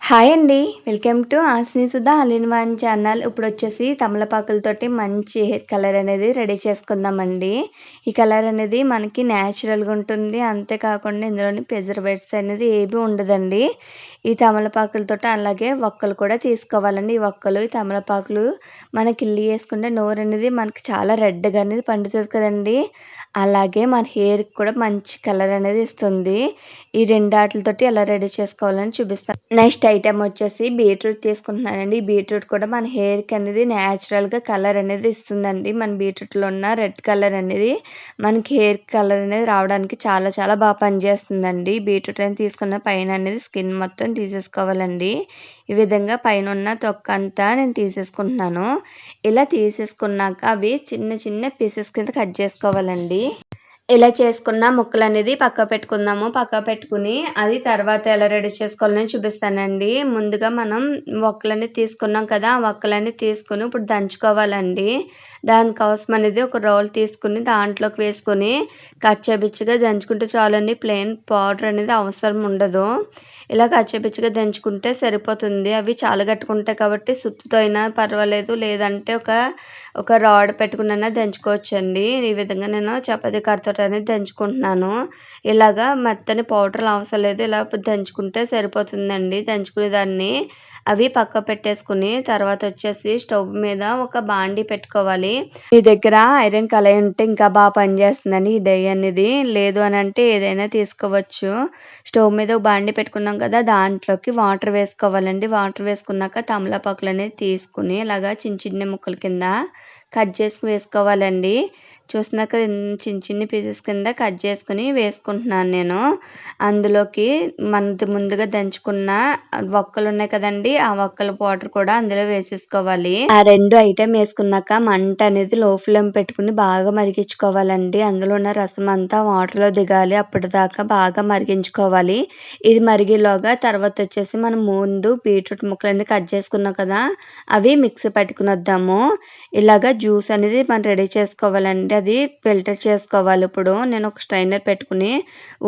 Hi అండి. Welcome to Asni Sudha all in one channel. ఇప్పుడొచ్చేసి తమలపాకులతోటి మంచి హెయిర్ కలర్ అనేది రెడీ చేసుకుందామండి. ఈ కలర్ అనేది మనకి న్యాచురల్‌గా ఉంటుంది. అంతే కాకుండా ఇందులోని ప్రిజర్వేటివ్స్ అనేది ఏవి ఉండదండి. ఈ తమలపాకులతోటి అలాగే వక్కలు కూడా తీసుకోవాలండి. ఈ వక్కలు, ఈ తమలపాకులు మన కిల్లి యేసుకుంటే నోరనేది మనకి చాలా రెడ్‌గా అనేది పండుతది కదండీ! అలాగే మన హెయిర్‌కి కూడా మంచి కలర్ అనేది ఇస్తుంది. ఈ 2 ఆటిలతోటి ఎలా రెడీ చేసుకోవాలని చూపిస్తాను. నెక్స్ట్ ఐటెమ్ వచ్చేసి బీట్రూట్ తీసుకుంటున్నానండి. ఈ బీట్రూట్ కూడా మన హెయిర్‌కి అనేది న్యాచురల్‌గా కలర్ అనేది ఇస్తుందండి. మన బీట్రూట్‌లో ఉన్న రెడ్ కలర్ అనేది మనకి హెయిర్ కలర్ అనేది రావడానికి చాలా చాలా బాగా పనిచేస్తుందండి. బీట్రూట్ అనేది తీసుకున్న పైన అనేది స్కిన్ మొత్తం తీసేసుకోవాలండి. ఈ విధంగా పైనున్న తొక్కంతా నేను తీసేసుకుంటున్నాను. ఇలా తీసేసుకున్నాక అవి చిన్న చిన్న పీసెస్ కింద కట్ చేసుకోవాలండి. ఇలా చేసుకున్న ముక్కలనేది పక్కకు పెట్టుకుందాము. పక్కకు పెట్టుకుని అది తర్వాత ఎలా రెడీ చేసుకోవాలని చూపిస్తానండి. ముందుగా మనం వక్కలన్నీ తీసుకున్నాం కదా! ఆ వక్కలన్నీ తీసుకొని ఇప్పుడు దంచుకోవాలండి. దానికోసం అనేది ఒక రోల్ తీసుకొని దాంట్లోకి వేసుకొని కచ్చాపిచ్చిగా దంచుకుంటే చాలండి. ప్లెయిన్ పౌడర్ అనేది అవసరం ఉండదు. ఇలా కచ్చాపిచ్చిగా దంచుకుంటే సరిపోతుంది. అవి చాలా గట్టిగా ఉంటాయి కాబట్టి సుత్తితో అయినా పర్వాలేదు. లేదంటే ఒక రాడ్ పెట్టుకునైనా దంచుకోవచ్చండి. ఈ విధంగా నేను చపాతీ కర్రతోటి అనేది దంచుకుంటున్నాను. ఇలాగా మెత్తని పౌడర్‌లు అవసరం లేదు. ఇలా దంచుకుంటే సరిపోతుందండి. దంచుకునే దాన్ని అవి పక్కకు పెట్టేసుకుని తర్వాత వచ్చేసి స్టవ్ మీద ఒక బాండీ పెట్టుకోవాలి. మీ దగ్గర ఐరన్ కళాయి ఉంటే ఇంకా బాగా పనిచేస్తుందండి ఈ డై అనేది. లేదు అనంటే ఏదైనా తీసుకోవచ్చు. స్టవ్ మీద ఒక బాండీ పెట్టుకున్నాం కదా! దాంట్లోకి వాటర్ వేసుకోవాలండి. వాటర్ వేసుకున్నాక తమలపాకులనేది తీసుకొని ఇలాగా చిన్న చిన్న ముక్కల కింద కట్ చేసి వేసుకోవాలండి. చూస్తున్నారు కదా! చిన్న చిన్న పీసెస్ కింద కట్ చేసుకొని వేసుకుంటున్నాను నేను. అందులోకి మనది ముందుగా దంచుకున్న వక్కలున్నాయి కదండీ! ఆ వక్కల పౌడర్ కూడా అందులో వేసేసుకోవాలి. ఆ 2 ఐటెమ్ వేసుకున్నాక మంట అనేది లో ఫ్లేమ్ పెట్టుకుని బాగా మరిగించుకోవాలండి. అందులో ఉన్న రసం అంతా వాటర్‌లో దిగాలి. అప్పటిదాకా బాగా మరిగించుకోవాలి. ఇది మరిగేలోగా తర్వాత వచ్చేసి మనం ముందు బీట్రూట్ ముక్కలన్నీ కట్ చేసుకున్నాం కదా! అవి మిక్సీ పట్టుకునొద్దాము. ఇలాగా జ్యూస్ అనేది మనం రెడీ చేసుకోవాలండి. అది ఫిల్టర్ చేసుకోవాలి. ఇప్పుడు నేను ఒక స్ట్రైనర్ పెట్టుకుని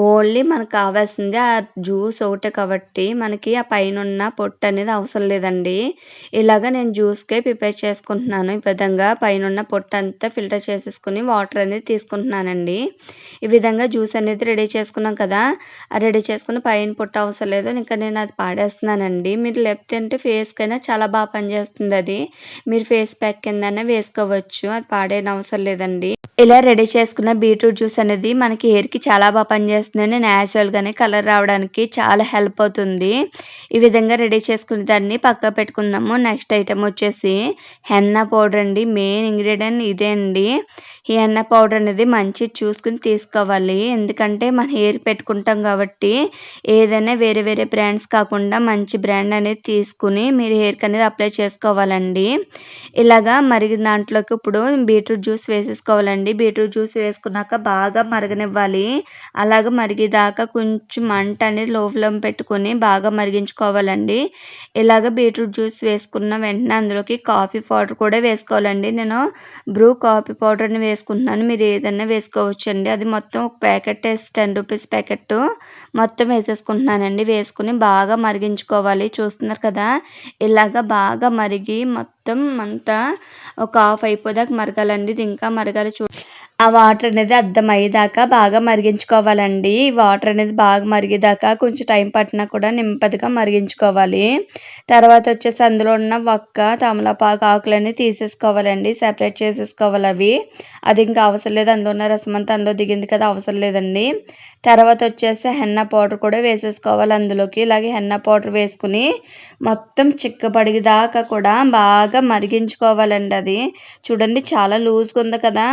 ఓన్లీ మనకు కావాల్సింది ఆ జ్యూస్ ఒకటే కాబట్టి మనకి ఆ పైనున్న పొట్టు అనేది అవసరం లేదండి. ఇలాగ నేను జ్యూస్‌కే ప్రిపేర్ చేసుకుంటున్నాను. ఈ విధంగా పైనున్న పొట్టంతా ఫిల్టర్ చేసేసుకొని వాటర్ అనేది తీసుకుంటున్నానండి. ఈ విధంగా జ్యూస్ అనేది రెడీ చేసుకున్నాం కదా! రెడీ చేసుకుని పైన పొట్టు అవసరం లేదు. ఇంకా నేను అది పాడేస్తున్నానండి. మీరు లేకపోతే ఫేస్‌కైనా చాలా బాగా పనిచేస్తుందది. మీరు ఫేస్ ప్యాక్ కిందనే వేసుకోవచ్చు. అది పాడేయనవసరం లేదండి. ఇలా రెడీ చేసుకున్న బీట్రూట్ జ్యూస్ అనేది మనకి హెయిర్‌కి చాలా బాగా పనిచేస్తుందండి. న్యాచురల్‌గానే కలర్ రావడానికి చాలా హెల్ప్ అవుతుంది. ఈ విధంగా రెడీ చేసుకున్న దాన్ని పక్కకు పెట్టుకుందాము. నెక్స్ట్ ఐటెమ్ వచ్చేసి హెన్నా పౌడర్ అండి. మెయిన్ ఇంగ్రీడియెంట్ ఇదే అండి. ఈ హెన్నా పౌడర్ అనేది మంచిది చూసుకొని తీసుకోవాలి. ఎందుకంటే మన హెయిర్ పెట్టుకుంటాం కాబట్టి ఏదైనా వేరే వేరే బ్రాండ్స్ కాకుండా మంచి బ్రాండ్ అనేది తీసుకొని మీరు హెయిర్‌కి అనేది అప్లై చేసుకోవాలండి. ఇలాగా మరిగిన దాంట్లోకి ఇప్పుడు బీట్రూట్ జ్యూస్ వేసేసుకోవాలండి. బీట్రూట్ జ్యూస్ వేసుకున్నాక బాగా మరగనివ్వాలి. అలాగ మరిగేదాకా కొంచెం మంట అనేది లో ఫ్లేమ్ పెట్టుకొని బాగా మరిగించుకోవాలండి. ఇలాగ బీట్రూట్ జ్యూస్ వేసుకున్న వెంటనే అందులోకి కాఫీ పౌడర్ కూడా వేసుకోవాలండి. నేను బ్రూ కాఫీ పౌడర్‌ని వేసుకుంటున్నాను. మీరు ఏదైనా వేసుకోవచ్చండి. అది మొత్తం ఒక ప్యాకెట్ రూ. 10 ప్యాకెట్టు మొత్తం వేసేసుకుంటున్నానండి. వేసుకొని బాగా మరిగించుకోవాలి. చూస్తున్నారు కదా! ఇలాగ బాగా మరిగి మొత్తం అంతా ఒక హాఫ్ అయిపోయేదాకా మరగాలండి. ఇది ఇంకా మరగాలి ఆ వాటర్ అనేది అద్దమయ్యేదాకా బాగా మరిగించుకోవాలండి. వాటర్ అనేది బాగా మరిగేదాకా కొంచెం టైం పట్టినా కూడా నెమ్మదిగా మరిగించుకోవాలి. తర్వాత వచ్చేసి అందులో ఉన్న వక్క, తమలపాకు ఆకులన్నీ తీసేసుకోవాలండి. సెపరేట్ చేసేసుకోవాలి అవి. అది ఇంకా అవసరం లేదు. అందులో ఉన్న రసం అంతా అందులో దిగింది కదా! అవసరం లేదండి. తర్వాత వచ్చేసి హెన్నా పౌడర్ కూడా వేసేసుకోవాలి అందులోకి. ఇలాగే హెన్నా పౌడర్ వేసుకుని మొత్తం చిక్కబడేదాకా కూడా బాగా మరిగించుకోవాలండి అది. చూడండి చాలా లూజ్‌గా ఉంది కదా!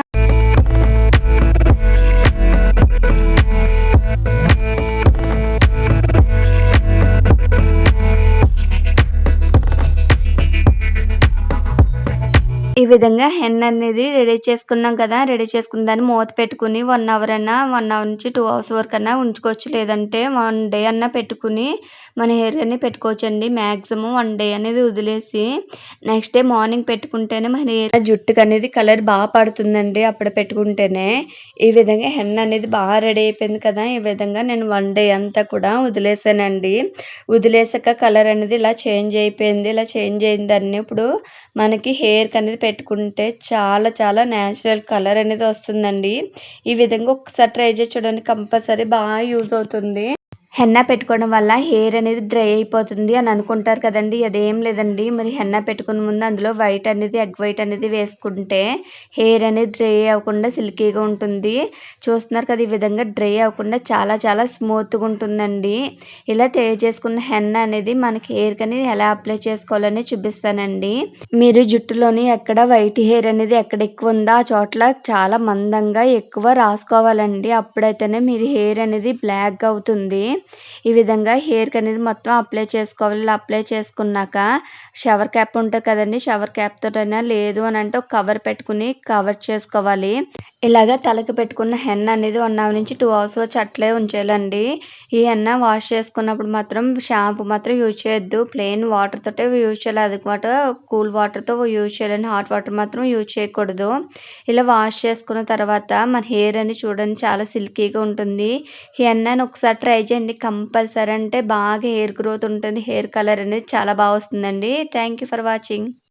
ఈ ఈ విధంగా హెన్ అనేది రెడీ చేసుకున్నాం కదా! రెడీ చేసుకున్న దాన్ని మూత పెట్టుకొని 1 అవర్ అన్నా 1 అవర్ నుంచి 2 అవర్స్ వరకన్నా ఉంచుకోవచ్చు. లేదంటే 1 డే అన్నా పెట్టుకొని మన హెయిర్ అని పెట్టుకోవచ్చండి. మాక్సిమం 1 డే అనేది వదిలేసి నెక్స్ట్ డే మార్నింగ్ పెట్టుకుంటేనే మన హెయిర్ జుట్టుకనేది కలర్ పడుతుందండి అప్పుడు పెట్టుకుంటేనే. ఈ విధంగా హెన్ అనేది రెడీ అయిపోయింది కదా! ఈ విధంగా నేను 1 డే అంతా కూడా వదిలేసానండి. వదిలేసాక కలర్ అనేది ఇలా చేంజ్ అయిపోయింది. ఇలా చేంజ్ అయిన దాన్ని ఇప్పుడు మనకి హెయిర్‌కి అనేది పెట్టుకుంటే చాలా చాలా నేచురల్ కలర్ అనేది వస్తుందండి. ఈ విధంగా ఒకసారి ట్రై చేసి చూడండి. కంపల్సరీ యూజ్ అవుతుంది. హెన్నా పెట్టుకోవడం వల్ల హెయిర్ అనేది డ్రై అయిపోతుంది అని అనుకుంటారు కదండీ! అదేం లేదండి. మరి హెన్నా పెట్టుకునే ముందు అందులో ఎగ్ వైట్ అనేది వేసుకుంటే హెయిర్ అనేది డ్రై అవ్వకుండా సిల్కీగా ఉంటుంది. చూస్తున్నారు కదా! ఈ విధంగా డ్రై అవ్వకుండా చాలా చాలా స్మూత్‌గా ఉంటుందండి. ఇలా తయారు చేసుకున్న హెన్నా అనేది మనకి హెయిర్‌కని ఎలా అప్లై చేసుకోవాలని చూపిస్తానండి. మీరు జుట్టులోని ఎక్కడ వైట్ హెయిర్ అనేది ఎక్కడ ఎక్కువ ఉందో ఆ చోట్ల చాలా మందంగా ఎక్కువ రాసుకోవాలండి. అప్పుడైతేనే మీరు హెయిర్ అనేది బ్లాక్‌గా అవుతుంది. ఈ విధంగా హెయిర్‌కి అనేది మొత్తం అప్లై చేసుకోవాలి. ఇలా అప్లై చేసుకున్నాక షవర్ క్యాప్ ఉంటది కదండీ! షవర్ క్యాప్ తోటైనా లేదు అనంటే ఒక కవర్ పెట్టుకొని కవర్ చేసుకోవాలి. ఇలాగ తలకి పెట్టుకున్న హెన్న అనేది 1 అవర్ నుంచి 2 అవర్స్ వచ్చి అట్లే ఉంచేయాలండి. ఈ హెన్న వాష్ చేసుకున్నప్పుడు మాత్రం షాంపూ మాత్రం యూజ్ చేయొద్దు. ప్లెయిన్ వాటర్ తోటే యూజ్ చేయాలి. అది కూడా కూల్ వాటర్‌తో యూజ్ చేయాలండి. హాట్ వాటర్ మాత్రం యూజ్ చేయకూడదు. ఇలా వాష్ చేసుకున్న తర్వాత మన హెయిర్ అని చూడండి చాలా సిల్కీగా ఉంటుంది. ఈ హెన్నాని ఒకసారి ట్రై చేయండి. కంపల్సరీ అంటే బాగా హెయిర్ గ్రోత్ ఉంటుంది. హెయిర్ కలర్ అనేది చాలా వస్తుందండి. Thank you for watching.